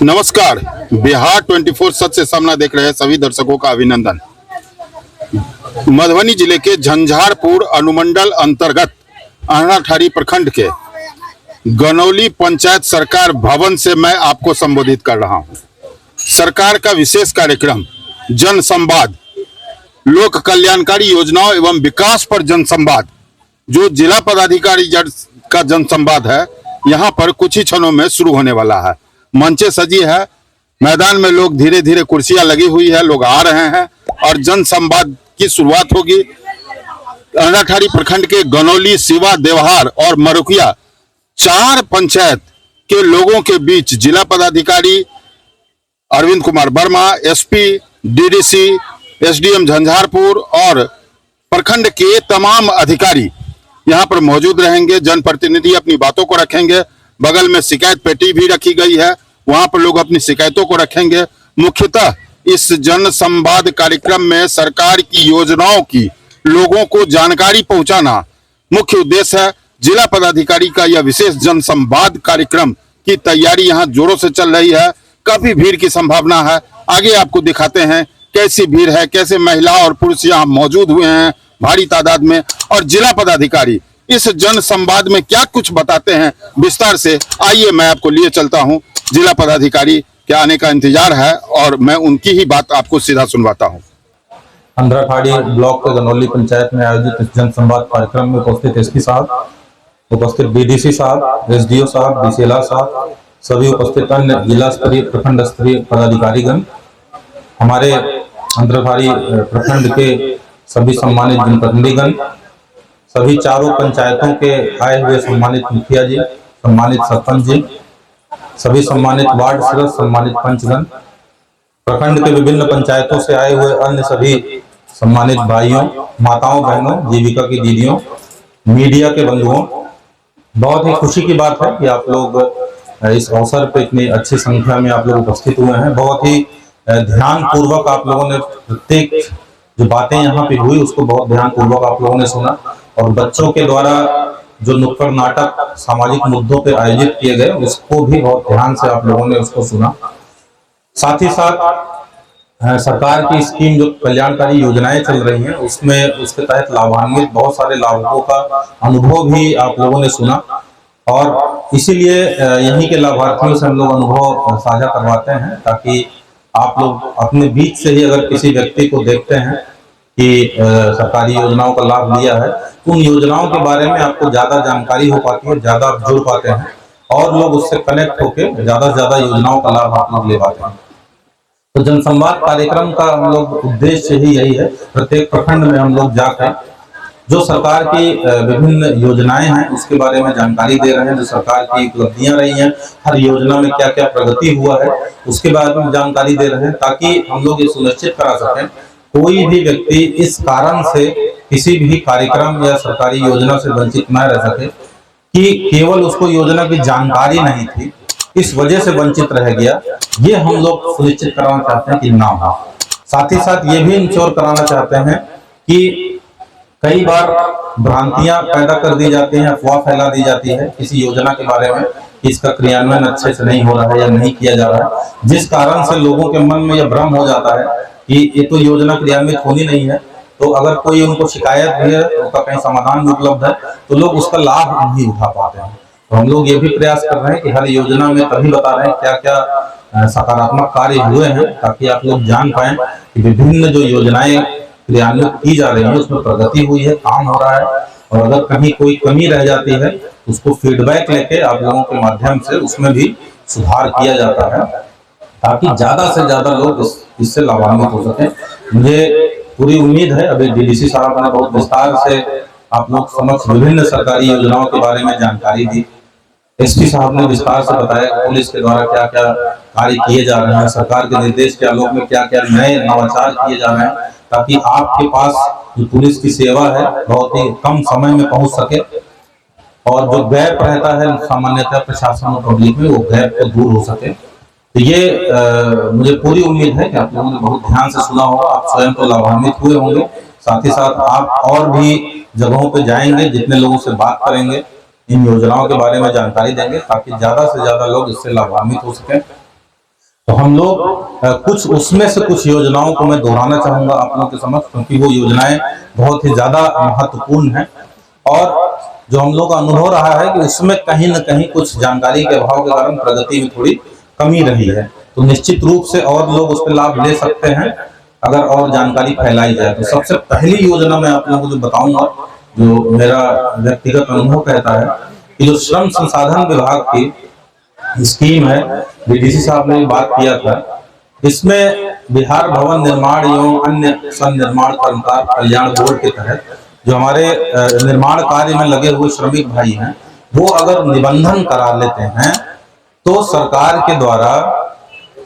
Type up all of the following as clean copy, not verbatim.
नमस्कार। बिहार 24 सच से सामना देख रहे सभी दर्शकों का अभिनंदन। मधुबनी जिले के झंझारपुर अनुमंडल अंतर्गत अहनाठारी प्रखंड के गनौली पंचायत सरकार भवन से मैं आपको संबोधित कर रहा हूं। सरकार का विशेष कार्यक्रम जन संवाद, लोक कल्याणकारी योजनाओं एवं विकास पर जन संवाद, जो जिला पदाधिकारी का जन संवाद है, यहाँ पर कुछ ही क्षणों में शुरू होने वाला है। मंचे सजी है, मैदान में लोग धीरे धीरे कुर्सियां लगी हुई है, लोग आ रहे हैं और जन संवाद की शुरुआत होगी। अहनाठारी प्रखंड के गनौली, सिवा, देवहार और मरुकिया 4 पंचायत के लोगों के बीच जिला पदाधिकारी Arvind Kumar Verma, SP, DDC, SDM Jhanjharpur और प्रखंड के तमाम अधिकारी यहाँ पर मौजूद रहेंगे। जनप्रतिनिधि अपनी बातों को रखेंगे। बगल में शिकायत पेटी भी रखी गई है, वहां पर लोग अपनी शिकायतों को रखेंगे। मुख्यतः इस जन संवाद कार्यक्रम में सरकार की योजनाओं की लोगों को जानकारी पहुंचाना मुख्य उद्देश्य है। जिला पदाधिकारी का यह विशेष जन संवाद कार्यक्रम की तैयारी यहाँ जोरों से चल रही है। काफी भीड़ की संभावना है। आगे आपको दिखाते हैं कैसी भीड़ है, कैसे महिला और पुरुष यहाँ मौजूद हुए हैं भारी तादाद में, और जिला पदाधिकारी इस जन संवाद में क्या कुछ बताते हैं विस्तार से। आइए मैं आपको लिए चलता हूं। जिला पदाधिकारी के आने का इंतजार है और मैं उनकी ही बात आपको सीधा सुनवाता हूं। अहनाठारी ब्लॉक के गनौली पंचायत में आयोजित इस जन संवाद कार्यक्रम में उपस्थित एसपी साहब, उपस्थित डीडीसी साहब, एसडीओ साहब, डीसीएलआर साहब, सभी उपस्थित अन्य जिला स्तरीय, प्रखंड स्तरीय पदाधिकारीगण, हमारे अहनाठारी प्रखंड के सभी सम्मानित जनप्रतिनिधिगण, सभी 4 पंचायतों के आए हुए सम्मानित मुखिया जी, सम्मानित सरपंच जी, सभी सम्मानित वार्ड सदस्य, सम्मानित पंचगण, प्रखंड के विभिन्न पंचायतों से आए हुए अन्य सभी सम्मानित भाइयों, माताओं, बहनों, जीविका की दीदियों, मीडिया के बंधुओं, बहुत ही खुशी की बात है कि आप लोग इस अवसर पर इतनी अच्छी संख्या में आप लोग उपस्थित हुए हैं। बहुत ही ध्यान पूर्वक आप लोगों ने प्रत्येक जो बातें यहाँ पे हुई उसको बहुत ध्यान पूर्वक आप लोगों ने सुना, और बच्चों के द्वारा जो नुक्कड़ नाटक सामाजिक मुद्दों पे आयोजित किए गए उसको भी बहुत ध्यान से आप लोगों ने उसको सुना। साथ ही साथ सरकार की स्कीम जो कल्याणकारी योजनाएं चल रही हैं उसमें उसके तहत लाभान्वित बहुत सारे लाभुकों का अनुभव भी आप लोगों ने सुना, और इसीलिए यहीं के लाभार्थियों से हम लोग अनुभव साझा करवाते हैं, ताकि आप लोग अपने बीच से ही अगर किसी व्यक्ति को देखते हैं कि सरकारी योजनाओं का लाभ लिया है तो उन योजनाओं के बारे में आपको ज्यादा जानकारी हो पाती है, ज्यादा आप जुड़ पाते हैं और लोग उससे कनेक्ट होकर ज्यादा से ज्यादा योजनाओं का लाभ आप लोग ले पाते हैं। तो जनसंवाद कार्यक्रम का हम लोग उद्देश्य ही यही है, प्रत्येक प्रखंड में हम लोग जाकर जो सरकार की विभिन्न योजनाएं हैं उसके बारे में जानकारी दे रहे हैं, जो सरकार की उपलब्धियां रही हैं, हर योजना में क्या क्या प्रगति हुआ है उसके बारे में जानकारी दे रहे हैं, ताकि हम लोग ये सुनिश्चित करा सकें कोई भी व्यक्ति इस कारण से किसी भी कार्यक्रम या सरकारी योजना से वंचित न रह सके कि केवल उसको योजना की जानकारी नहीं थी इस वजह से वंचित रह गया। ये हम लोग सुनिश्चित कराना चाहते हैं कि ना हो। साथ ही साथ ये भी इंश्योर कराना चाहते हैं कि कई बार भ्रांतियां पैदा कर दी जाती हैं, अफवाह फैला दी जाती है किसी योजना के बारे में कि इसका क्रियान्वयन अच्छे से नहीं हो रहा है या नहीं किया जा रहा है, जिस कारण से लोगों के मन में यह भ्रम हो जाता है कि ये तो योजना क्रियान्वित होनी नहीं है। तो अगर कोई उनको शिकायत भी है, उसका कहीं समाधान भी उपलब्ध है, तो लोग उसका लाभ नहीं उठा पाते हैं। तो हम लोग ये भी प्रयास कर रहे हैं कि हर योजना में तभी बता रहे हैं क्या क्या सकारात्मक कार्य हुए हैं, ताकि आप लोग जान पाए कि विभिन्न जो योजनाएं क्रियान्वित की जा रही है उसमें प्रगति हुई है, काम हो रहा है, और अगर कहीं कोई कमी रह जाती है उसको फीडबैक लेके आप लोगों के माध्यम से उसमें भी सुधार किया जाता है, ताकि ज्यादा से ज्यादा लोग इससे लाभान्वित हो सके। मुझे पूरी उम्मीद है, अभी डीडीसी साहब ने बहुत विस्तार से आप लोग समक्ष विभिन्न सरकारी योजनाओं के बारे में जानकारी दी, एसपी साहब ने विस्तार से बताया पुलिस के द्वारा क्या क्या कार्य किए जा रहे हैं, सरकार के निर्देश के आलोक में क्या क्या नए नवाचार किए जा रहे हैं, ताकि आपके पास जो पुलिस की सेवा है बहुत ही कम समय में पहुंच सके, और जो गैप रहता है सामान्यतः प्रशासन और पब्लिक में वो गैप को दूर हो सके। तो ये मुझे पूरी उम्मीद है कि आप लोगों ने बहुत ध्यान से सुना होगा, आप स्वयं तो लाभान्वित हुए होंगे, साथ ही साथ आप और भी जगहों पे जाएंगे, जितने लोगों से बात करेंगे इन योजनाओं के बारे में जानकारी देंगे, ताकि ज्यादा से ज्यादा लोग इससे लाभान्वित हो सकें। तो हम लोग कुछ उसमें से कुछ योजनाओं को मैं दोहराना चाहूंगा आप लोगों के समक्ष, क्योंकि वो योजनाएं बहुत ही ज्यादा महत्वपूर्ण हैं और जो हम लोग का अनुभव रहा है कि उसमें कहीं न कहीं कुछ जानकारी के अभाव के कारण प्रगति में थोड़ी कमी रही है। तो निश्चित रूप से और लोग उसका लाभ ले सकते हैं अगर और जानकारी फैलाई जाए। तो सबसे पहली योजना मैं आप लोगों को जो बताऊंगा, जो मेरा व्यक्तिगत अनुभव कहता है कि जो श्रम संसाधन विभाग की स्कीम है, बीडीसी साहब ने बात किया था, इसमें बिहार भवन निर्माण एवं अन्य संनिर्माण कर्मकार कल्याण बोर्ड के तहत जो हमारे निर्माण कार्य में लगे हुए श्रमिक भाई हैं, वो अगर निबंधन करा लेते हैं तो सरकार के द्वारा,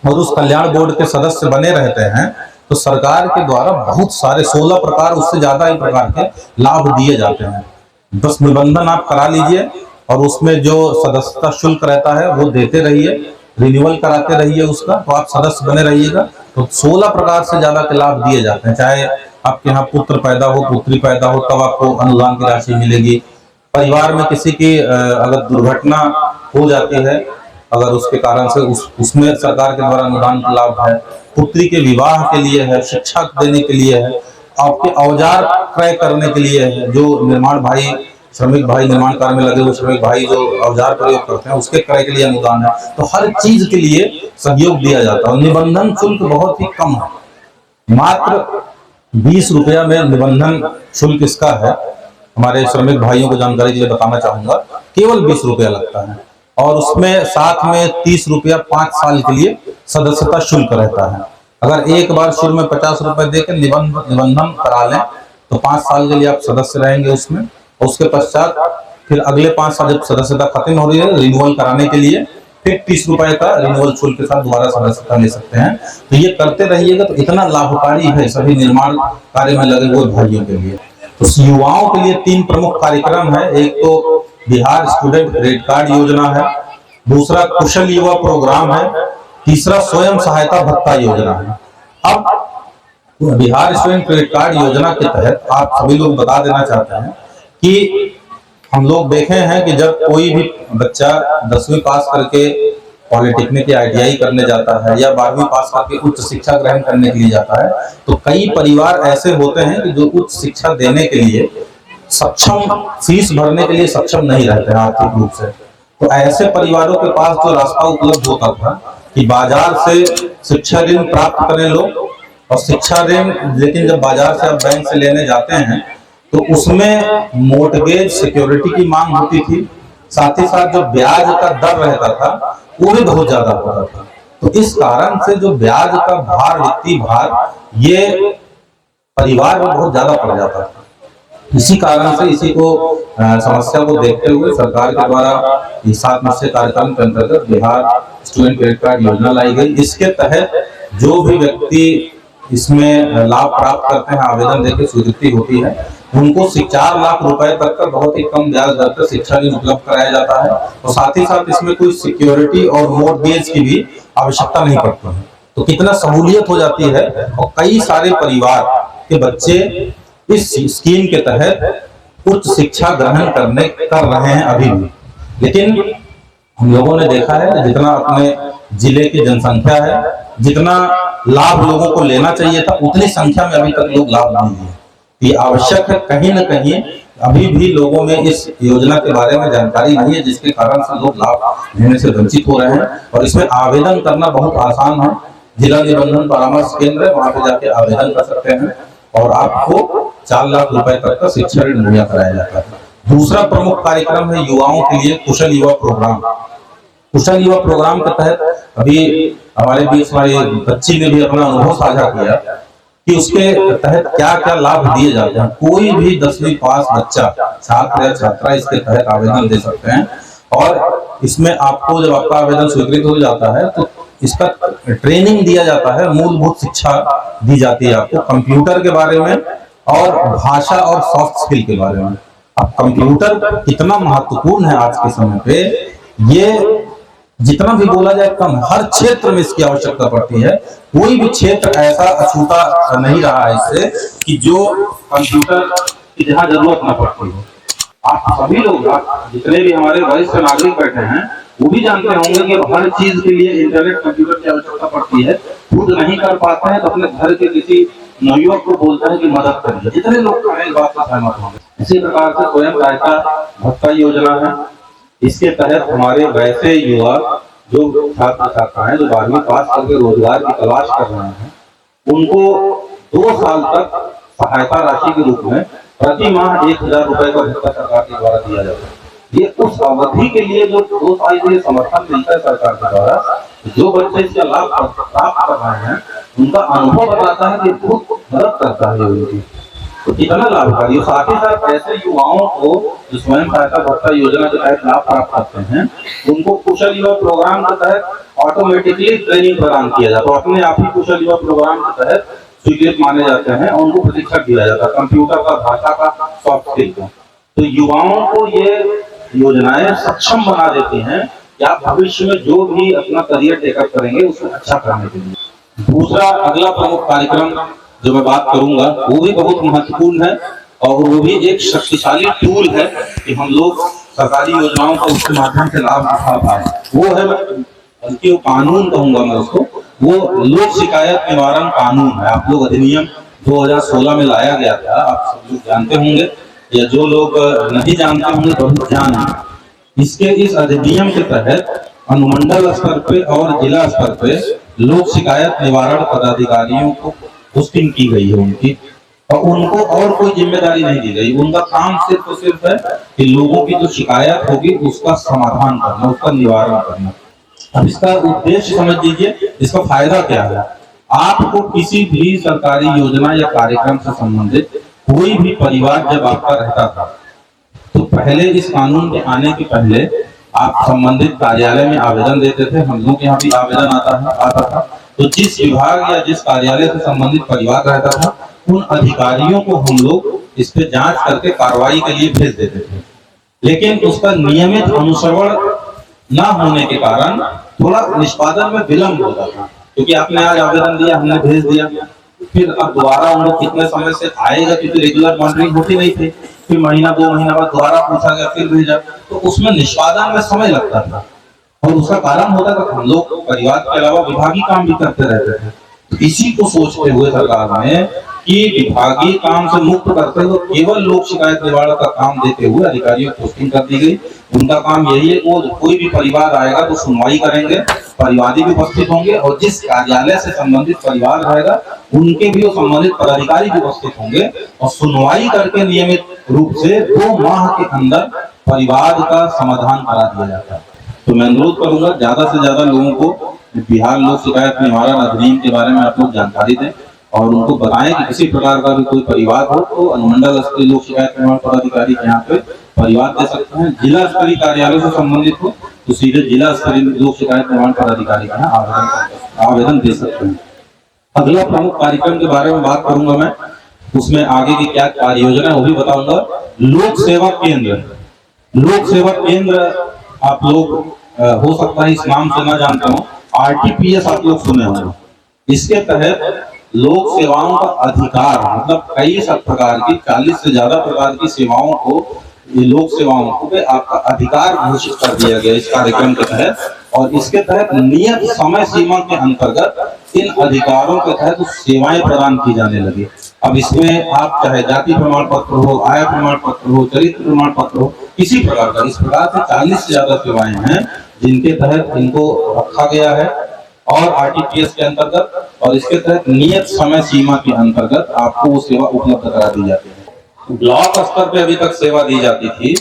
और उस कल्याण बोर्ड के सदस्य बने रहते हैं, तो सरकार के द्वारा बहुत सारे 16 प्रकार, उससे ज्यादा ही प्रकार के लाभ दिए जाते हैं। बस निबंधन आप करा लीजिए और उसमें जो सदस्यता शुल्क रहता है वो देते रहिए, रिन्यूअल कराते रहिए उसका, तो आप सदस्य बने रहिएगा। तो 16 प्रकार से ज्यादा के लाभ दिए जाते हैं। चाहे आपके यहाँ पुत्र पैदा हो, पुत्री पैदा हो, तब आपको अनुदान की राशि मिलेगी। परिवार में किसी की अगर दुर्घटना हो जाती है, अगर उसके कारण से उसमें सरकार के द्वारा अनुदान का लाभ है। पुत्री के विवाह के लिए है, शिक्षा देने के लिए है, आपके औजार क्रय करने के लिए है। जो निर्माण भाई, श्रमिक भाई, निर्माण कार्य में लगे हुए श्रमिक भाई जो औजार प्रयोग करते हैं उसके क्रय के लिए अनुदान है। तो हर चीज के लिए सहयोग दिया जाता है। निबंधन शुल्क बहुत ही कम है, मात्र 20 रुपया में निबंधन शुल्क इसका है। हमारे श्रमिक भाइयों को जानकारी के लिए बताना चाहूंगा, केवल 20 रुपया लगता है और उसमें साथ में 30 रुपया 5 साल के लिए सदस्यता शुल्क रहता है। अगर एक बार शुरू में 50 रुपए देकर निबंधन करा लें तो 5 साल के लिए आप सदस्य रहेंगे उसमें। उसके पश्चात फिर अगले 5 साल जब सदस्यता खत्म हो रही है, रिन्यूअल कराने के लिए फिर 30 रुपए का रिन्यूअल शुल्क के साथ दोबारा सदस्यता ले सकते हैं। तो ये करते रहिएगा तो इतना लाभकारी है सभी निर्माण कार्य में लगे हुए भाइयों के लिए। तो युवाओं के लिए 3 प्रमुख कार्यक्रम है। एक तो बिहार स्टूडेंट क्रेडिट कार्ड योजना है, दूसरा कुशल युवा प्रोग्राम है, तीसरा स्वयं सहायता भत्ता योजना है। अब बिहार स्टूडेंट क्रेडिट कार्ड योजना के तहत आप सभी लोग बता देना चाहते हैं कि हम लोग देखे हैं कि जब कोई भी बच्चा 10वीं पास करके पॉलिटेक्निक या ITI करने जाता है या 12वीं पास करके उच्च शिक्षा ग्रहण करने के लिए जाता है, तो कई परिवार ऐसे होते हैं कि जो उच्च शिक्षा देने के लिए सक्षम, फीस भरने के लिए सक्षम नहीं रहते हैं आर्थिक रूप से। तो ऐसे परिवारों के पास जो रास्ता उपलब्ध होता था कि बाजार से शिक्षा ऋण प्राप्त करें लोग, और शिक्षा ऋण लेकिन जब बाजार से आप बैंक से लेने जाते हैं तो उसमें मोर्टगेज सिक्योरिटी की मांग होती थी, साथ ही साथ जो ब्याज का दर रहता था वो भी बहुत ज्यादा होता था। तो इस कारण से जो ब्याज का भार, वित्तीय भार, ये परिवार में बहुत ज्यादा पड़ जाता था। इसी कारण से इसी को समस्या को देखते हुए सरकार के द्वारा 7 निश्चय कार्यक्रम के अंतर्गत बिहार स्टूडेंट क्रेडिट कार्ड योजना लाई गई। इसके तहत जो भी व्यक्ति इसमें लाभ प्राप्त करते हैं, आवेदन देकर स्वीकृति होती है, उनको 4 लाख रुपए तक का बहुत ही कम ब्याज दर पर शिक्षा ऋण उपलब्ध कराया जाता है। और साथ ही साथ इसमें कोई सिक्योरिटी और मोर्टगेज की भी आवश्यकता नहीं पड़ती है। तो कितना सहूलियत हो जाती है और कई सारे परिवार के बच्चे इस स्कीम के तहत उच्च शिक्षा ग्रहण कर रहे हैं अभी भी। लेकिन हम लोगों ने देखा है जितना अपने जिले की जनसंख्या है, जितना लाभ लोगों को लेना चाहिए था, उतनी संख्या में अभी तक लोग लाभ नहीं लिए। ये आवश्यक है, कहीं न कहीं अभी भी लोगों में इस योजना के बारे में जानकारी नहीं है, जिसके कारण से लोग लाभ लेने से वंचित हो रहे हैं। और इसमें आवेदन करना बहुत आसान है। जिला निबंधन परामर्श केंद्र है, वहां पे जाके आवेदन कर सकते हैं और आपको 4 लाख रुपए तक का शिक्षा ऋण मुहैया कराया जाता है। दूसरा प्रमुख कार्यक्रम है युवाओं के लिए कुशल युवा प्रोग्राम। कुशल युवा प्रोग्राम के तहत अभी हमारे बीच हमारी बच्ची ने भी अपना अनुभव साझा किया कि उसके तहत क्या क्या लाभ दिए जाते हैं। कोई भी 10वीं पास बच्चा, छात्र या छात्रा इसके तहत आवेदन दे सकते हैं। और इसमें आपको जब आपका आवेदन स्वीकृत हो जाता है तो इसका ट्रेनिंग दिया जाता है, मूलभूत शिक्षा दी जाती है आपको कंप्यूटर के बारे में और भाषा और सॉफ्ट स्किल के बारे में। अब कंप्यूटर कितना महत्वपूर्ण है आज के समय पे, ये जितना भी बोला जाए कम। हर क्षेत्र में इसकी आवश्यकता पड़ती है। कोई भी क्षेत्र ऐसा अछूता नहीं रहा है इससे कि जो कंप्यूटर की जहां जरूरत न पड़ती हो। आप सभी लोग, जितने भी हमारे वरिष्ठ नागरिक बैठे हैं, वो भी जानते होंगे कि हर चीज के लिए इंटरनेट कंप्यूटर की आवश्यकता पड़ती है, खुद नहीं कर पाते हैं तो अपने घर के किसी नवयुवक को बोलते हैं कि मदद करिए। जितने लोग हैं इस बात से सहमत होंगे। इसी प्रकार से स्वयं सहायता भत्ता योजना है, इसके तहत हमारे वैसे युवा जो छात्र छात्राएं जो 12वीं पास करके रोजगार की तलाश कर रहे हैं, उनको 2 साल तक सहायता राशि के रूप में प्रति माह 1000 रुपए का भत्ता सरकार के द्वारा दिया जाता है। ये उस अवधि के लिए जो 2 साल के लिए समर्थन मिलता है सरकार के द्वारा, जो बच्चे इसका लाभ प्राप्त कर रहे हैं उनका अनुभव बताता है कि बहुत मदद करता है उनकी, तो कितना लाभकारी। साथ ही साथ ऐसे युवाओं को जो स्वयं सहायता भत्ता योजना के तहत लाभ प्राप्त करते हैं, उनको कुशल युवा प्रोग्राम के तहत ऑटोमेटिकली ट्रेनिंग प्रदान किया जाता है। अपने आप ही कुशल युवा प्रोग्राम के तहत स्वीकृत माने जाते हैं और उनको प्रशिक्षण दिया जाता है कंप्यूटर का, भाषा का, सॉफ्ट स्किल का। तो युवाओं को ये योजनाएं सक्षम बना देती हैं कि आप भविष्य में जो भी अपना करियर टेकअप करेंगे उसमें अच्छा करने के लिए। दूसरा अगला प्रमुख कार्यक्रम जो मैं बात करूंगा वो भी बहुत महत्वपूर्ण है और वो भी एक शक्तिशाली टूल है कि हम लोग सरकारी योजनाओं का उसके माध्यम से लाभ उठा पाए। वो है, बल्कि वो कानून कहूंगा मैं उसको, वो लोक शिकायत निवारण कानून है। आप लोग अधिनियम 2016 में लाया गया था, आप सब लोग जानते होंगे, या जो लोग नहीं जानते होंगे तो जान। इसके इस अधिनियम के तहत अनुमंडल स्तर पे और जिला स्तर पे लोक शिकायत निवारण पदाधिकारियों को पोस्टिंग की गई है उनकी, और उनको और कोई जिम्मेदारी नहीं दी गई। उनका काम सिर्फ और सिर्फ है कि लोगों की जो शिकायत होगी उसका समाधान करना, उसका निवारण करना। अब इसका उद्देश्य समझ लीजिए, इसका फायदा क्या है। आपको किसी भी सरकारी योजना या कार्यक्रम से संबंधित कोई भी परिवार जब आपका रहता था तो पहले इस कानून के आने के पहले आप संबंधित कार्यालय में आवेदन देते थे। हम लोग यहाँ भी आवेदन आता था। तो जिस विभाग या जिस कार्यालय से संबंधित परिवार रहता था उन अधिकारियों को हम लोग इस पे जांच करके कार्रवाई के लिए भेज देते थे, लेकिन उसका नियमित अनुश्रवण न होने के कारण थोड़ा निष्पादन में विलंब होता था। क्योंकि आपने आज आवेदन दिया, हमने भेज दिया, फिर अब दोबारा हम लोग कितने समय से आएगा, क्योंकि रेगुलर मॉनिटरिंग होती नहीं थी। फिर महीना 2 महीना बाद दोबारा पूछा गया, फिर भेजा, तो उसमें निष्पादन में समय लगता था। और उसका कारण होता था हम लोग परिवार के अलावा विभागीय काम भी करते रहते थे। तो इसी को सोचते हुए सरकार ने कि विभागीय काम से मुक्त करते हुए केवल लोक शिकायत निवारण का काम देते हुए अधिकारियों को पोस्टिंग कर दी गई। उनका काम यही है, वो कोई भी परिवार आएगा तो सुनवाई करेंगे, परिवादी भी उपस्थित होंगे, और जिस कार्यालय से संबंधित परिवार रहेगा उनके भी संबंधित पदाधिकारी भी उपस्थित होंगे, और सुनवाई करके नियमित रूप से 2 माह के अंदर परिवार का समाधान करा दिया जाता है। तो मैं अनुरोध करूंगा ज्यादा से ज्यादा लोगों को बिहार लोक शिकायत निवारण अधिनियम के बारे में आप लोग जानकारी दें और उनको बताएं कि किसी प्रकार का भी कोई परिवार हो तो अनुमंडल स्तरीय लोक शिकायत निवारण पदाधिकारी यहाँ पे परिवार दे सकते हैं। जिला स्तरीय कार्यालय से संबंधित हो तो सीधे जिला स्तरीय लोक शिकायत निवारण पदाधिकारी का आवेदन दे सकते हैं। अगला प्रमुख कार्यक्रम के बारे में बात करूंगा मैं, उसमें आगे की क्या कार्य योजना है वो भी बताऊंगा। लोक सेवा केंद्र, लोक सेवा केंद्र आप लोग हो सकता है इस नाम से ना जानते हो, RTPS आप लोग सुने होंगे। इसके तहत लोक सेवाओं का अधिकार, मतलब कई सब प्रकार की 40 से ज्यादा प्रकार की सेवाओं को, ये लोक सेवाओं को आपका अधिकार घोषित कर दिया गया इस कार्यक्रम के तहत। और इसके तहत नियत समय सीमा के अंतर्गत इन अधिकारों के तहत सेवाएं प्रदान की जाने लगी। अब इसमें आप चाहे जाति प्रमाण पत्र हो, आय प्रमाण पत्र हो, चरित्र प्रमाण पत्र हो, किसी प्रकार का, इस प्रकार से 40 से ज्यादा सेवाएं हैं जिनके तहत इनको रखा गया है और RTPS के अंतर्गत, और इसके तहत नियत समय सीमा के अंतर्गत आपको वो सेवा उपलब्ध करा दी जाती है। ब्लॉक स्तर पे अभी तक सेवा दी जाती थी,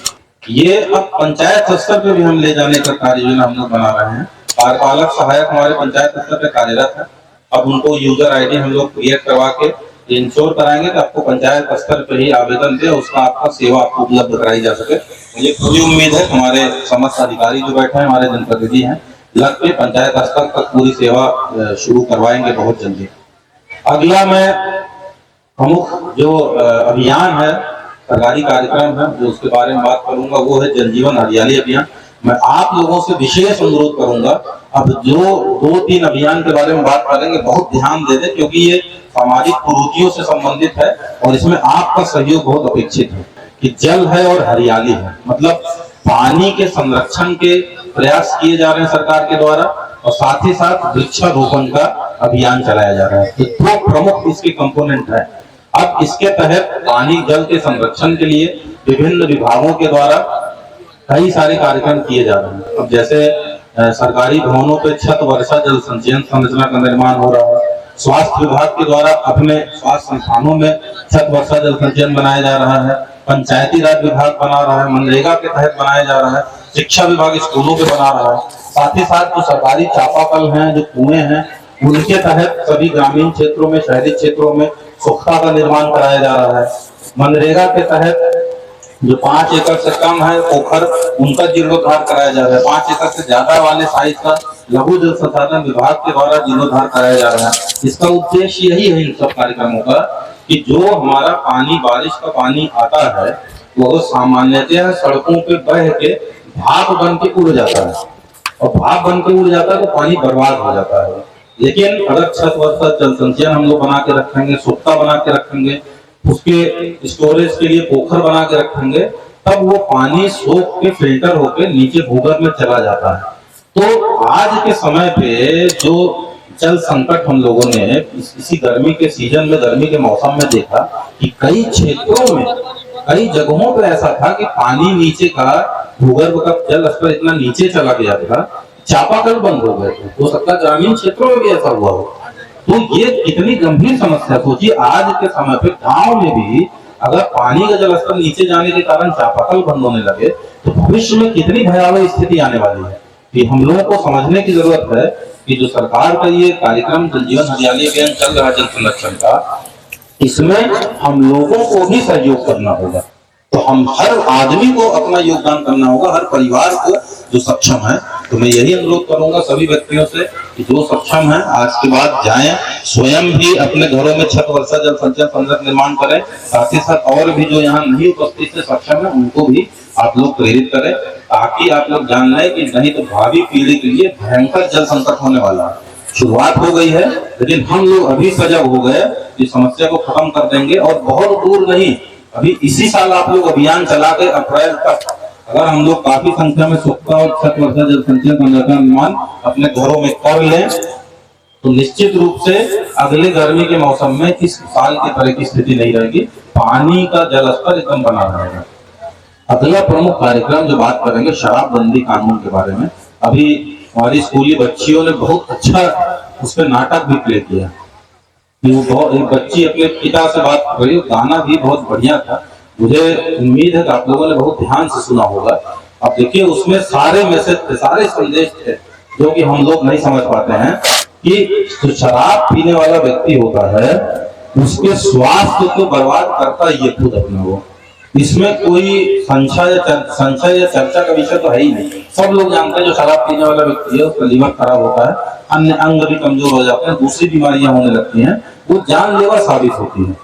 ये अब पंचायत स्तर पे भी हम ले जाने का कार्य योजना हम लोग बना रहे हैं। कार्यपालक सहायक हमारे पंचायत स्तर पे कार्यरत है, अब उनको यूजर ID हम लोग क्रिएट करवा के इंश्योर कराएंगे कि आपको पंचायत स्तर पे ही आवेदन दे, उसका आपका सेवा आपको उपलब्ध कराई जा सके। मुझे पूरी उम्मीद है हमारे समस्त अधिकारी जो बैठे हैं, हमारे जनप्रतिनिधि हैं, लग के पंचायत स्तर तक पूरी सेवा शुरू करवाएंगे बहुत जल्दी। अगला मैं प्रमुख जो अभियान है, सरकारी कार्यक्रम है, जो उसके बारे में बात करूंगा वो है जल जीवन हरियाली अभियान। मैं आप लोगों से विशेष अनुरोध करूंगा, अब जो 2-3 अभियान के बारे में बात करेंगे बहुत ध्यान दे दें, क्योंकि ये सामाजिक कुरीतियों से संबंधित है और इसमें आपका सहयोग बहुत अपेक्षित है। कि जल है और हरियाली है, मतलब पानी के संरक्षण के प्रयास किए जा रहे हैं सरकार के द्वारा, और साथ ही साथ वृक्षारोपण का अभियान चलाया जा रहा है। तो दो प्रमुख इसके कंपोनेंट है। अब इसके तहत पानी जल के संरक्षण के लिए विभिन्न विभागों के द्वारा कई सारे कार्यक्रम किए जा रहे हैं। अब जैसे सरकारी भवनों पे छत वर्षा जल संचयन संरचना का निर्माण हो रहा है। स्वास्थ्य विभाग के द्वारा अपने स्वास्थ्य संस्थानों में छत वर्षा जल संचयन बनाया जा रहा है। पंचायती राज विभाग बना रहा है, मनरेगा के तहत बनाया जा रहा है। शिक्षा विभाग स्कूलों पे बना रहा है। साथ ही साथ जो सरकारी चापाकल हैं, जो कुएं हैं, उनके तहत सभी ग्रामीण क्षेत्रों में, शहरी क्षेत्रों में स्वच्छता का निर्माण कराया जा रहा है। मनरेगा के तहत जो 5 एकड़ से कम है पोखर, उनका जीर्णोद्धार कराया जा रहा है। 5 एकड़ से ज्यादा वाले साइज का लघु जल संसाधन विभाग के द्वारा जीर्णोद्धार कराया जा रहा है। इसका उद्देश्य यही है इन सब कार्यक्रमों का कि जो हमारा पानी, बारिश का पानी आता है, वो सामान्यतः सड़कों पे बह के भाप बन के उड़ जाता है, और भाप बन के उड़ जाता है तो पानी बर्बाद हो जाता है। लेकिन अगर छत वर्षा जल संचयन हम लोग बना के रखेंगे, सोखता बना के रखेंगे, उसके स्टोरेज के लिए पोखर बना के रखेंगे, तब वो पानी सोख के फिल्टर होके नीचे भूगर्भ में चला जाता है। तो आज के समय पे जो जल संकट हम लोगों ने इसी गर्मी के सीजन में, गर्मी के मौसम में देखा कि कई क्षेत्रों में, कई जगहों पर ऐसा था कि पानी नीचे का, भूगर्भ का जल स्तर इतना नीचे चला गया था, चापाकल बंद हो गए थे। हो सकता है ग्रामीण क्षेत्रों में भी ऐसा हुआ हो। तो ये कितनी गंभीर समस्या सोचिए, आज के समय पे गांव में भी अगर पानी का जल स्तर नीचे जाने के कारण चापाकल बंद होने लगे तो भविष्य में कितनी भयावह स्थिति आने वाली है। कि हम लोगों को समझने की जरूरत है कि जो सरकार का ये कार्यक्रम जल जीवन हरियाली अभियान चल रहा है जल संरक्षण का, इसमें हम लोगों को भी सहयोग करना होगा। तो हम हर आदमी को अपना योगदान करना होगा, हर परिवार को जो सक्षम है। तो मैं यही अनुरोध करूंगा सभी व्यक्तियों से कि जो सक्षम है आज के बाद जाएं, स्वयं भी अपने घरों में छत वर्षा जल संचयन संरक्षण निर्माण करें। साथ ही साथ और भी जो यहाँ नहीं उपस्थित से सक्षम है उनको भी आप लोग प्रेरित करें, ताकि आप लोग जान लें कि नहीं तो भावी पीढ़ी के लिए भयंकर जल संकट होने वाला है। शुरुआत हो गई है, लेकिन हम लोग अभी सजग हो गए कि समस्या को खत्म कर देंगे। और बहुत दूर नहीं, अभी इसी साल आप लोग अभियान चला के अप्रैल तक अगर हम लोग काफी संख्या में सोखता और छत वर्षा जल संचयन संरक्षण का निर्माण अपने घरों में कर लें तो निश्चित रूप से अगले गर्मी के मौसम में इस साल की तरह की स्थिति नहीं रहेगी। पानी का जल स्तर एकदम बना रहेगा। अगला प्रमुख कार्यक्रम जो बात करेंगे शराबबंदी कानून के बारे में। अभी हमारी स्कूली बच्चियों ने बहुत अच्छा उस पर नाटक भी प्ले किया। एक बच्ची अपने पिता से बात कर रही, गाना भी बहुत बढ़िया था। मुझे उम्मीद है कि आप लोगों ने बहुत ध्यान से सुना होगा। अब देखिए उसमें सारे मैसेज थे, सारे संदेश थे जो कि हम लोग नहीं समझ पाते हैं कि जो शराब पीने वाला व्यक्ति होता है उसके स्वास्थ्य को बर्बाद करता है ये खुद अपने वो। इसमें कोई संशय या चर्चा का विषय तो है ही नहीं। सब लोग जानते हैं जो शराब पीने वाला व्यक्ति है उसका लीवर खराब होता है, अन्य अंग भी कमजोर हो जाते हैं, दूसरी बीमारियां होने लगती हैं, वो जानलेवा साबित होती है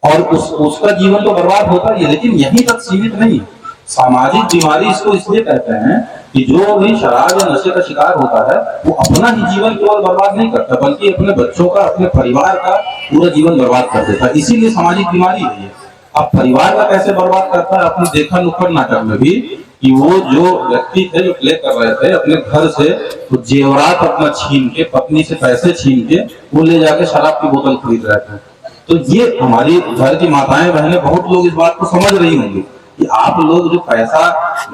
और उसका जीवन तो बर्बाद होता ही है। लेकिन यहीं तक सीमित नहीं, सामाजिक बीमारी इसको इसलिए कहते हैं कि जो भी शराब या नशे का शिकार होता है वो अपना ही जीवन केवल बर्बाद नहीं करता बल्कि अपने बच्चों का, अपने परिवार का पूरा जीवन बर्बाद कर देता है। इसीलिए सामाजिक बीमारी है ये। अब परिवार का कैसे बर्बाद करता है, अपने देखा नुक्कड़ नाटक में भी कि वो जो व्यक्ति थे जो प्ले कर रहे थे अपने घर से तो जेवरात अपना छीन के, पत्नी से पैसे छीन के वो ले जाके शराब की बोतल खरीद रहे थे। तो ये हमारी घर की माताएं बहनें बहुत लोग इस बात को समझ रही होंगी कि आप लोग जो पैसा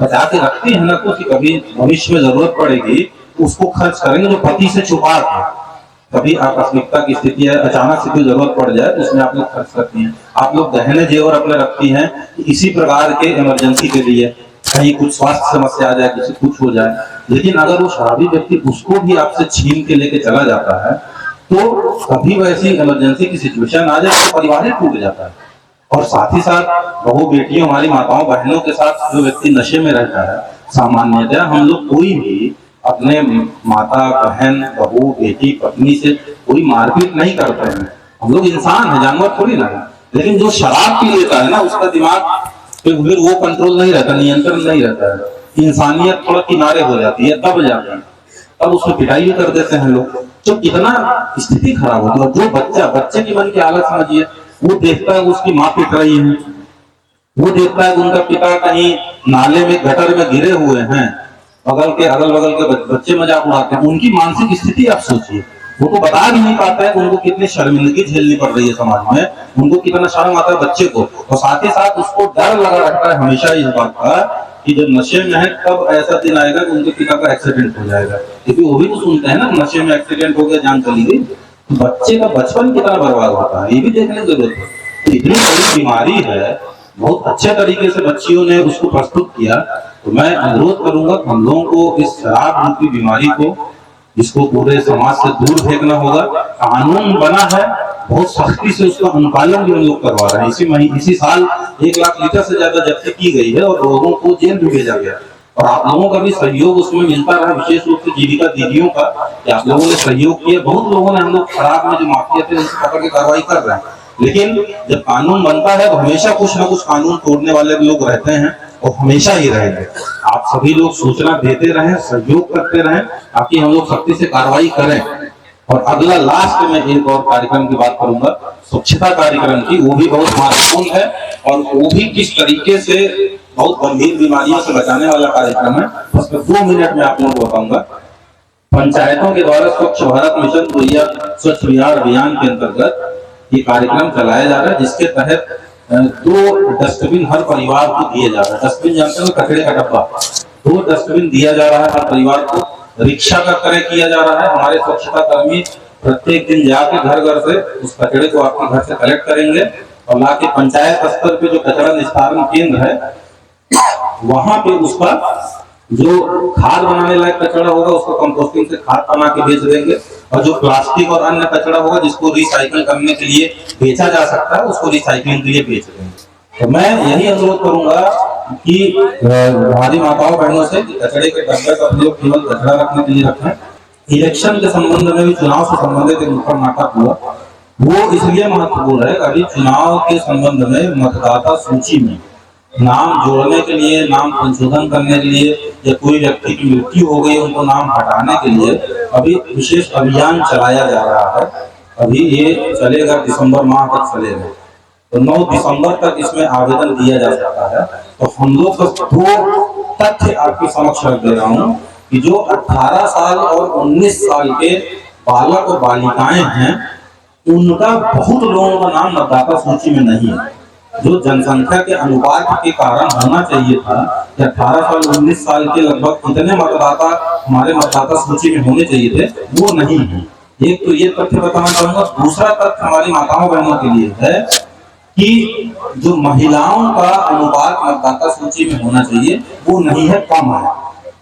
बचा के रखती है ना तो कि कभी भविष्य में जरूरत पड़ेगी उसको खर्च करेंगे, जो पति से छुपा के कभी आकस्मिकता की स्थिति है, अचानक से कोई जरूरत पड़ जाए तो उसमें आप लोग खर्च करती हैं। आप लोग गहने जेवर अपने रखती हैं इसी प्रकार के इमरजेंसी के लिए, कहीं कुछ स्वास्थ्य समस्या आ जाए, किसी कुछ हो जाए। लेकिन अगर वो शराबी व्यक्ति उसको भी आपसे छीन के लेके चला जाता है तो कभी वैसी इमरजेंसी की सिचुएशन आ जाए तो परिवार ही टूट जाता है। और साथ ही साथ बहु बेटियों, हमारी माताओं बहनों के साथ जो व्यक्ति नशे में रहता है, सामान्यतः हम लोग कोई भी अपने माता, बहन, बहू, बेटी, पत्नी से कोई मारपीट नहीं करते हैं। हम लोग इंसान हैं, जानवर थोड़ी ना है। लेकिन जो शराब पी लेता है ना उसका दिमाग फिर वो कंट्रोल नहीं रहता, नियंत्रण नहीं रहता है, इंसानियत थोड़ा किनारे हो जाती है, दब जाती है, तब उसमें पिटाई भी कर देते हैं लोग। तो कितना स्थिति खराब होती है। और जो बच्चे की मन की हालत समझिए, वो देखता है उसकी माँ पिट रही है, वो देखता है कि उनका पिता कहीं नाले में, गटर में गिरे हुए हैं, अगल बगल के बच्चे मजाक उड़ाते हैं, उनकी मानसिक स्थिति आप सोचिए। वो तो बता भी नहीं पाता है कि उनको कितनी शर्मिंदगी झेलनी पड़ रही है समाज में, उनको कितना शर्म आता है बच्चे को, और साथ ही साथ उसको डर लगा रहता है हमेशा इस बात का कि जब नशे में है तब ऐसा दिन आएगा कि उनके पिता का एक्सीडेंट हो जाएगा। क्योंकि वो भी तो सुनते हैं ना, नशे में एक्सीडेंट हो गया, जान चली गई। तो बच्चे का बचपन कितना बर्बाद होता है, ये भी देखने की जरूरत है। तो इतनी बड़ी बीमारी है, बहुत अच्छे तरीके से बच्चियों ने उसको प्रस्तुत किया। तो मैं अनुरोध करूंगा हम लोगों को इस शराब रूपी बीमारी को, जिसको पूरे समाज से दूर फेंकना होगा। कानून बना है, बहुत सख्ती से उसका अनुपालन भी हम लोग करवा रहे हैं। इसी साल 1 लाख लीटर से ज्यादा जब्ती की गई है और लोगों को जेल भी भेजा गया। और आप लोगों का भी सहयोग उसमें मिलता रहा, विशेष रूप से जीविका दीदियों का, कि आप लोगों ने सहयोग किया। बहुत लोगों ने, हम लोग शराब में जो माफिया थे उनसे पकड़ के कार्रवाई कर रहे हैं। लेकिन जब कानून बनता है तो हमेशा कुछ ना कुछ कानून तोड़ने वाले लोग रहते हैं और हमेशा ही रहेंगे। आप सभी लोग सूचना देते रहें, सहयोग करते रहें, ताकि हम लोग सख्ती से कार्रवाई करें। और अगला लास्ट में एक और कार्यक्रम की बात करूंगा, स्वच्छता कार्यक्रम की। वो भी बहुत महत्वपूर्ण है और वो भी किस तरीके से बहुत गंभीर बीमारियों से बचाने वाला कार्यक्रम है, उसमें 2 मिनट में आप लोगों को बताऊंगा। पंचायतों के द्वारा स्वच्छ भारत मिशन या स्वच्छ बिहार अभियान के अंतर्गत ये कार्यक्रम चलाया जा रहा है, जिसके तहत 2 डस्टबिन हर परिवार को दिए जा रहा है। डस्टबिन जानते हैं, कचरे का डब्बा। 2 डस्टबिन दिया जा रहा है हर परिवार को। रिक्शा का क्रय किया जा रहा है। हमारे स्वच्छता कर्मी प्रत्येक दिन जाके घर घर से उस कचरे को आपके घर से कलेक्ट करेंगे और लाके पंचायत स्तर पे जो कचरा निस्तारण केंद्र है वहां पे उसका जो खाद बनाने लायक कचरा होगा उसको कंपोस्टिंग से खाद बना के बेच देंगे, और जो प्लास्टिक और अन्य कचरा होगा जिसको रिसाइकिल करने के लिए बेचा जा सकता है उसको रिसाइकलिंग के लिए बेच देंगे। तो मैं यही अनुरोध करूंगा कि हमारी माताओं बहनों से कि कचरे के डब्बे का प्रयोग केवल कचरा रखने के लिए रखें। इलेक्शन के संबंध में भी, चुनाव से संबंधित एक नुक्कड़ नाटक हुआ, वो इसलिए महत्वपूर्ण है। अभी चुनाव के संबंध में मतदाता सूची में नाम जोड़ने के लिए, नाम संशोधन करने के लिए, या कोई व्यक्ति की मृत्यु हो गई उनको नाम हटाने के लिए अभी विशेष अभियान चलाया जा रहा है। अभी ये चलेगा, दिसंबर माह तक चलेगा। तो 9 दिसंबर तक इसमें आवेदन दिया जा सकता है। तो हम लोग बस 2 तथ्य आपके समक्ष रख दे रहा हूँ कि जो 18 साल और 19 साल के बालक और बालिकाएं हैं उनका बहुत लोगों का नाम मतदाता सूची में नहीं है। जो जनसंख्या के अनुपात के कारण होना चाहिए था कि 18 साल 19 साल के लगभग इतने मतदाता हमारे मतदाता सूची में होने चाहिए थे, वो नहीं है। एक तो ये तथ्य बताना चाहूंगा। दूसरा तथ्य हमारी माताओं बहनों के लिए है कि जो महिलाओं का अनुपात मतदाता सूची में होना चाहिए वो नहीं है, कम है।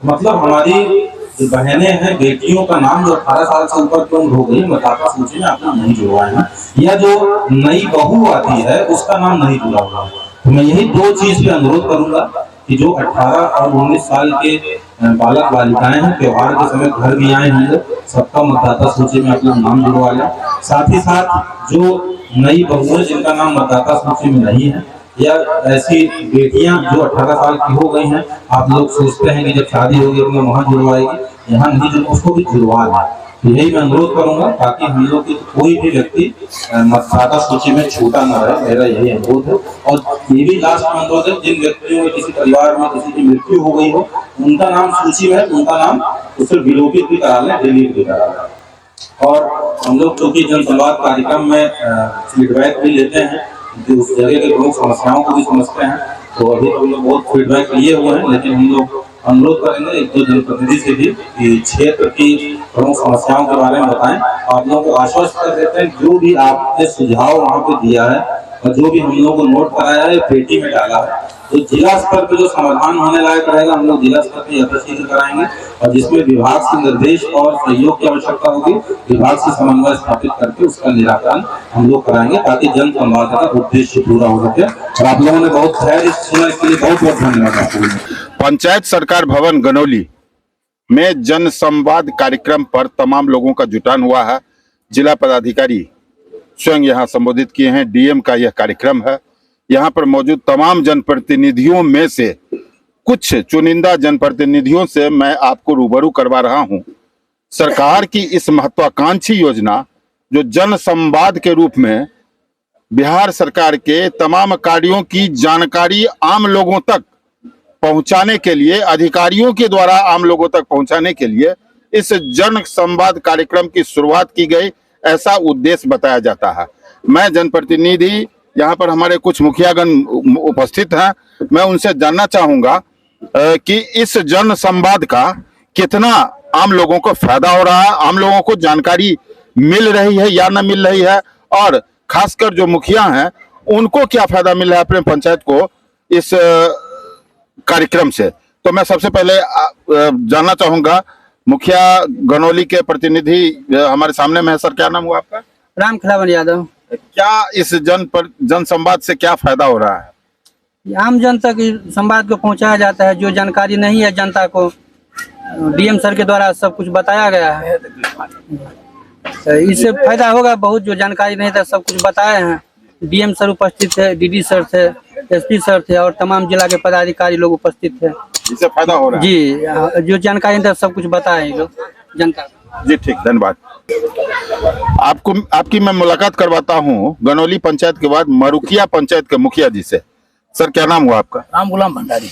मतलब हमारी जो बहनें हैं, बेटियों का नाम जो 18 साल से ऊपर की उम्र हो गई मतदाता सूची में आप लोग नहीं जुड़वाए हैं, या जो नई बहू आती है उसका नाम नहीं जुड़ा हुआ है। तो मैं यही 2 चीज पे अनुरोध करूंगा कि जो 18 और 19 साल के बालक बालिकाएं हैं, त्योहार के समय घर भी आए होंगे, सबका मतदाता सूची में आप लोग नाम जुड़वा लें। साथ ही साथ जो नई बहुएं जिनका नाम मतदाता सूची में नहीं है, या ऐसी बेटियां जो 18 साल की हो गई हैं, आप लोग सोचते हैं कि जब शादी होगी अपने वहां जुड़वाएगी, यहाँ नहीं जुड़, उसको भी जुड़वा लें। तो यही मैं अनुरोध करूंगा ताकि हम लोग की कोई भी व्यक्ति मतदाता सूची में छूटा न रहे, मेरा यही अनुरोध है। और ये भी लास्ट में अनुरोध है, जिन व्यक्तियों में किसी परिवार में किसी की मृत्यु हो गई हो उनका नाम सूची में है, उनका नाम उसे विलोपित भी करा लें, डिलीट भी करा लें। और हम लोग क्योंकि जनसंवाद कार्यक्रम में फीडबैक भी लेते हैं, उस जगह के प्रमुख समस्याओं को भी समझते हैं, तो अभी हम लोग बहुत फीडबैक लिए हुए हैं। लेकिन हम लोग अनुरोध करेंगे एक 2 जनप्रतिनिधि से भी कि क्षेत्र की प्रमुख समस्याओं के बारे में बताएं। आप लोगों को आश्वस्त कर देते हैं जो भी आपने सुझाव वहाँ पे दिया है और जो भी हम लोगों को नोट कराया है पेटी में डाला है, तो जिला स्तर पे जो समाधान होने लायक रहेगा हम लोग जिला स्तर पे यथाशीघ्र कराएंगे। और जिसमें विभाग से निर्देश और सहयोग की आवश्यकता होगी, विभाग से समन्वय स्थापित करके उसका निराकरण हम लोग कराएंगे ताकि जन संवाद का उद्देश्य पूरा हो सके। और आप लोगों ने बहुत खैर सुना, इसके लिए बहुत बहुत धन्यवाद। पंचायत सरकार भवन गनौली में जन संवाद कार्यक्रम पर तमाम लोगों का जुटान हुआ है। जिला पदाधिकारी स्वयं यहाँ संबोधित किए हैं। डीएम का यह कार्यक्रम है। यहाँ पर मौजूद तमाम जनप्रतिनिधियों में से कुछ चुनिंदा जनप्रतिनिधियों से मैं आपको रूबरू करवा रहा हूँ। सरकार की इस महत्वाकांक्षी योजना जो जन संवाद के रूप में बिहार सरकार के तमाम कार्यों की जानकारी आम लोगों तक पहुंचाने के लिए, अधिकारियों के द्वारा आम लोगों तक पहुंचाने के लिए इस जन संवाद कार्यक्रम की शुरुआत की गई, ऐसा उद्देश्य बताया जाता है। मैं जनप्रतिनिधि, यहाँ पर हमारे कुछ मुखियागण उपस्थित हैं, मैं उनसे जानना चाहूंगा कि इस जन संवाद का कितना आम लोगों को फायदा हो रहा है, आम लोगों को जानकारी मिल रही है या न मिल रही है, और खासकर जो मुखिया हैं उनको क्या फायदा मिल रहा है अपने पंचायत को इस कार्यक्रम से। तो मैं सबसे पहले जानना चाहूंगा, मुखिया गनौली के प्रतिनिधि हमारे सामने में है। सर, क्या नाम हुआ आपका? राम खिलावन यादव। क्या इस जन संवाद से क्या फायदा हो रहा है? आम जनता की संवाद को पहुंचाया जाता है, जो जानकारी नहीं है जनता को डीएम सर के द्वारा सब कुछ बताया गया है, तो इससे फायदा होगा बहुत। जो जानकारी नहीं था सब कुछ बताए हैं, डीएम सर उपस्थित थे, डीडी सर थे, एसपी सर थे और तमाम जिला के पदाधिकारी लोग उपस्थित थे। इससे फायदा हो रहा है जी, जो जानकारी नहीं था सब कुछ बताए हैं लोग जनता। जी ठीक, धन्यवाद। आपकी मैं मुलाकात करवाता हूँ गनौली पंचायत के बाद मरुकिया पंचायत के मुखिया जी से। सर, क्या नाम हुआ आपका? राम गुलाम भंडारी।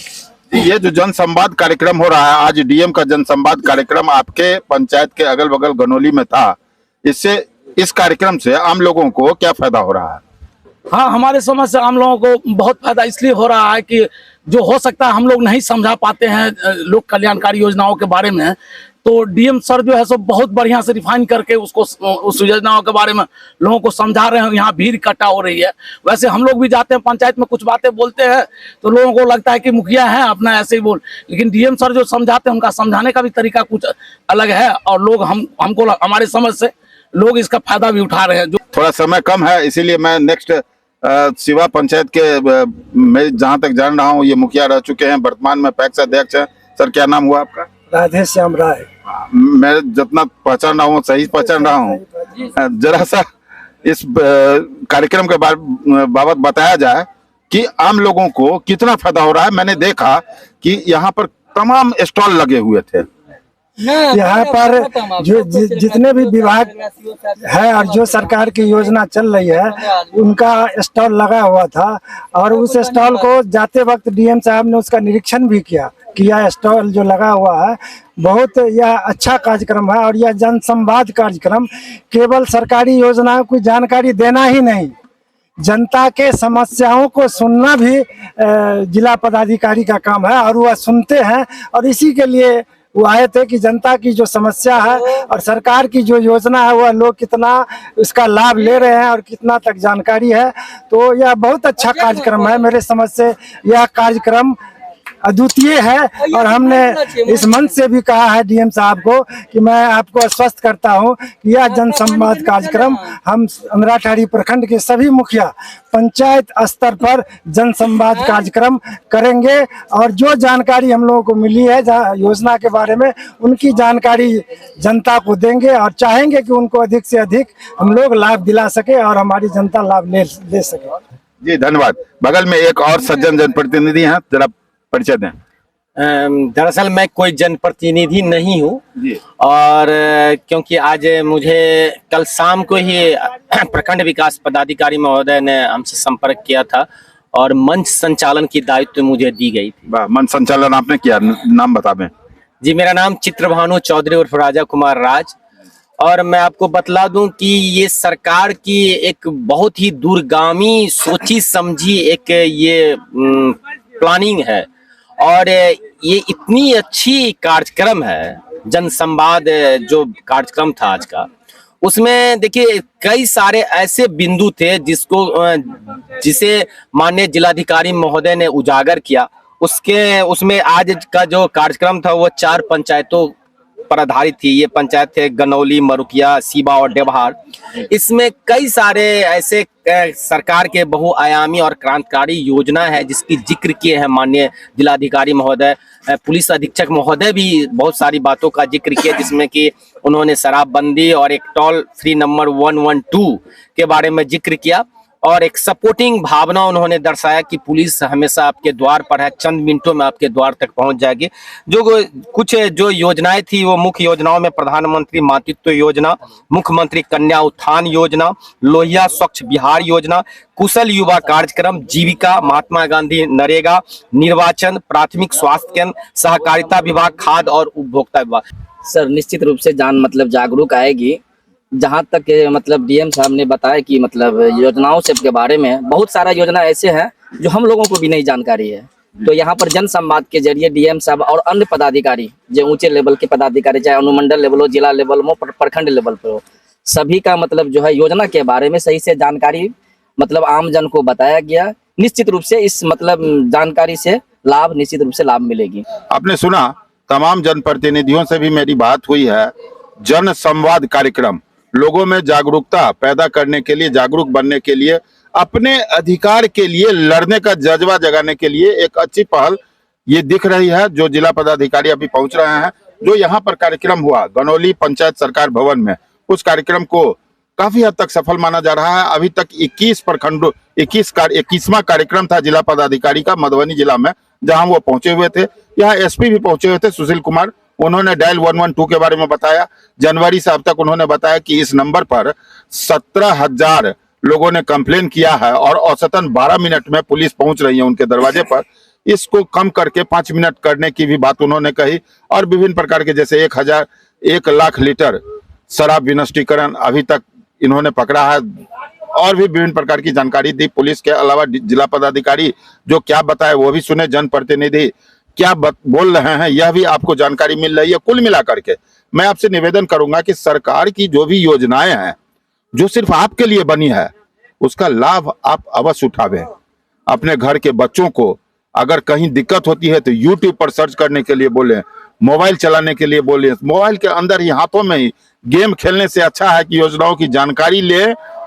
ये जो जन संवाद कार्यक्रम हो रहा है, आज डीएम का जन संवाद कार्यक्रम आपके पंचायत के अगल बगल गनौली में था, इससे इस कार्यक्रम से आम लोगों को क्या फायदा हो रहा है? हाँ, हमारे समझ से आम लोगों को बहुत फायदा इसलिए हो रहा है कि जो हो सकता है हम लोग नहीं समझा पाते हैं लोक कल्याणकारी योजनाओं के बारे में, तो डीएम सर जो है सो बहुत बढ़िया से रिफाइन करके उसको उस योजनाओं के बारे में लोगों को समझा रहे हैं। यहाँ भीड़ इकट्ठा हो रही है। वैसे हम लोग भी जाते हैं पंचायत में, कुछ बातें बोलते हैं तो लोगों को लगता है कि मुखिया है अपना ऐसे ही बोल, लेकिन डीएम सर जो समझाते हैं उनका समझाने का भी तरीका कुछ अलग है, और लोग हमको हमारे समझ से लोग इसका फायदा भी उठा रहे हैं। जो थोड़ा समय कम है, इसीलिए मैं नेक्स्ट सिवा पंचायत के मैं जहां तक जान रहा हूं ये मुखिया रह चुके हैं, वर्तमान में पैक्स अध्यक्ष हैं। सर, क्या नाम हुआ आपका? राधे श्याम राय। मैं जितना पहचान रहा हूँ सही पहचान रहा हूँ। जरा सा इस कार्यक्रम के बाबत बताया जाए कि आम लोगों को कितना फायदा हो रहा है। मैंने देखा कि यहाँ पर तमाम स्टॉल लगे हुए थे। यहाँ पर जो जितने भी विभाग है और जो सरकार की योजना चल रही है उनका स्टॉल लगा हुआ था, और उस स्टॉल को जाते वक्त डीएम साहब ने उसका निरीक्षण भी किया कि यह स्टॉल जो लगा हुआ है बहुत यह अच्छा कार्यक्रम है, और यह जन संवाद कार्यक्रम केवल सरकारी योजनाओं की जानकारी देना ही नहीं, जनता के समस्याओं को सुनना भी जिला पदाधिकारी का काम है, और वह सुनते हैं। और इसी के लिए वो आए थे कि जनता की जो समस्या है और सरकार की जो योजना है वह लोग कितना इसका लाभ ले रहे हैं और कितना तक जानकारी है। तो यह बहुत अच्छा कार्यक्रम है। मेरे समझ से यह कार्यक्रम अद्वितीय है, और हमने इस मंच से भी कहा है डीएम साहब को कि मैं आपको आश्वस्त करता हूं कि यह जन संवाद कार्यक्रम हम अंधराठाड़ी प्रखंड के सभी मुखिया पंचायत स्तर पर जन संवाद कार्यक्रम करेंगे, और जो जानकारी हम लोगों को मिली है योजना के बारे में उनकी जानकारी जनता को देंगे, और चाहेंगे कि उनको अधिक से अधिक हम लोग लाभ दिला सके और हमारी जनता लाभ ले सके। जी धन्यवाद। बगल में एक और सज्जन जनप्रतिनिधि हैं, जरा परिचय दें। दरअसल मैं कोई जनप्रतिनिधि नहीं हूँ, और क्योंकि आज मुझे कल शाम को ही प्रखंड विकास पदाधिकारी महोदय ने हमसे संपर्क किया था और मंच संचालन की दायित्व मुझे दी गई थी। मंच संचालन आपने किया, नाम बता दें। जी, मेरा नाम चित्रभानु चौधरी उर्फ राजा कुमार राज, और मैं आपको बतला दूं कि ये सरकार की एक बहुत ही दूरगामी सोची समझी एक ये प्लानिंग है, और ये इतनी अच्छी कार्यक्रम है। जन संवाद जो कार्यक्रम था आज का, उसमें देखिए कई सारे ऐसे बिंदु थे जिसे माननीय जिलाधिकारी महोदय ने उजागर किया। उसमें आज का जो कार्यक्रम था वो 4 पंचायतों पर आधारित थी। ये पंचायत थे गनौली, मरुकिया, सीबा और डेबहार। इसमें कई सारे ऐसे सरकार के बहुआयामी और क्रांतिकारी योजना है जिसकी जिक्र किए हैं माननीय जिलाधिकारी महोदय। पुलिस अधीक्षक महोदय भी बहुत सारी बातों का जिक्र किया, जिसमें कि उन्होंने शराबबंदी और एक टोल फ्री नंबर 112 के बारे में जिक्र किया। और एक सपोर्टिंग भावना उन्होंने दर्शाया कि पुलिस हमेशा आपके द्वार पर है, चंद मिनटों में आपके द्वार तक पहुंच जाएगी। कुछ जो योजनाएं थी वो मुख्य योजनाओं में प्रधानमंत्री मातृत्व योजना, मुख्यमंत्री कन्या उत्थान योजना, लोहिया स्वच्छ बिहार योजना, कुशल युवा कार्यक्रम, जीविका, महात्मा गांधी नरेगा, निर्वाचन, प्राथमिक स्वास्थ्य केंद्र, सहकारिता विभाग, खाद्य और उपभोक्ता विभाग। सर निश्चित रूप से जागरूक आएगी। जहाँ तक मतलब डीएम साहब ने बताया कि मतलब योजनाओं से के बारे में बहुत सारा योजना ऐसे हैं जो हम लोगों को भी नहीं जानकारी है। तो यहाँ पर जन संवाद के जरिए डीएम साहब और अन्य पदाधिकारी जो ऊंचे लेवल के पदाधिकारी, चाहे अनुमंडल लेवल हो, जिला लेवल हो, प्रखंड लेवल पर हो, सभी का मतलब जो है योजना के बारे में सही से जानकारी मतलब आम जन को बताया गया। निश्चित रूप से इस मतलब जानकारी से निश्चित रूप से लाभ मिलेगी। आपने सुना, तमाम जनप्रतिनिधियों से भी मेरी बात हुई है। जन संवाद कार्यक्रम लोगों में जागरूकता पैदा करने के लिए, जागरूक बनने के लिए, अपने अधिकार के लिए लड़ने का जज्बा जगाने के लिए एक अच्छी पहल ये दिख रही है। जो जिला पदाधिकारी अभी पहुंच रहे हैं, जो यहाँ पर कार्यक्रम हुआ गनौली पंचायत सरकार भवन में, उस कार्यक्रम को काफी हद तक सफल माना जा रहा है। अभी तक 21 प्रखंडों 21वां कार्यक्रम था जिला पदाधिकारी का मधुबनी जिला में, जहां वो पहुंचे हुए थे। यहाँ एसपी भी पहुंचे हुए थे, सुशील कुमार। उन्होंने डायल 112 के बारे में बताया। जनवरी से अब तक उन्होंने बताया कि इस नंबर पर 17,000 लोगों ने कंप्लेन किया है और औसतन 12 मिनट में पुलिस पहुंच रही है उनके दरवाजे पर। इसको कम करके 5 मिनट करने की भी बात उन्होंने कही। और विभिन्न प्रकार के जैसे 1 लाख लीटर शराब विनष्टीकरण अभी तक इन्होंने पकड़ा है, और भी विभिन्न प्रकार की जानकारी दी। पुलिस के अलावा जिला पदाधिकारी जो क्या बताए वो भी सुने, जनप्रतिनिधि क्या बोल रहे हैं यह भी आपको जानकारी मिल रही है। कुल मिलाकर के मैं आपसे निवेदन करूंगा कि सरकार की जो भी योजनाएं हैं जो सिर्फ आपके लिए बनी है, उसका लाभ आप अवश्य उठावें। अपने घर के बच्चों को अगर कहीं दिक्कत होती है तो यूट्यूब पर सर्च करने के लिए बोले, मोबाइल चलाने के लिए बोले। मोबाइल के अंदर ही, हाथों में ही गेम खेलने से अच्छा है कि योजनाओं की जानकारी ले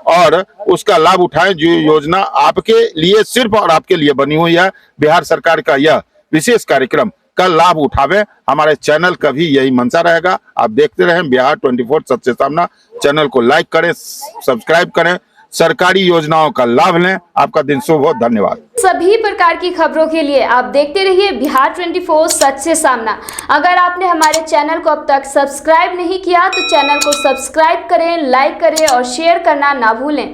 और उसका लाभ उठाएं। जो योजना आपके लिए सिर्फ और आपके लिए बनी हुई है, बिहार सरकार का यह विशेष कार्यक्रम का लाभ उठावे। हमारे चैनल का भी यही मंशा रहेगा। आप देखते रहें बिहार 24 सत्य सामना। चैनल को लाइक करें, सब्सक्राइब करें, सरकारी योजनाओं का लाभ लें। आपका दिन शुभ हो। धन्यवाद। सभी प्रकार की खबरों के लिए आप देखते रहिए बिहार 24 सच से सामना। अगर आपने हमारे चैनल को अब तक सब्सक्राइब नहीं किया तो चैनल को सब्सक्राइब करें, लाइक करें और शेयर करना ना भूलें।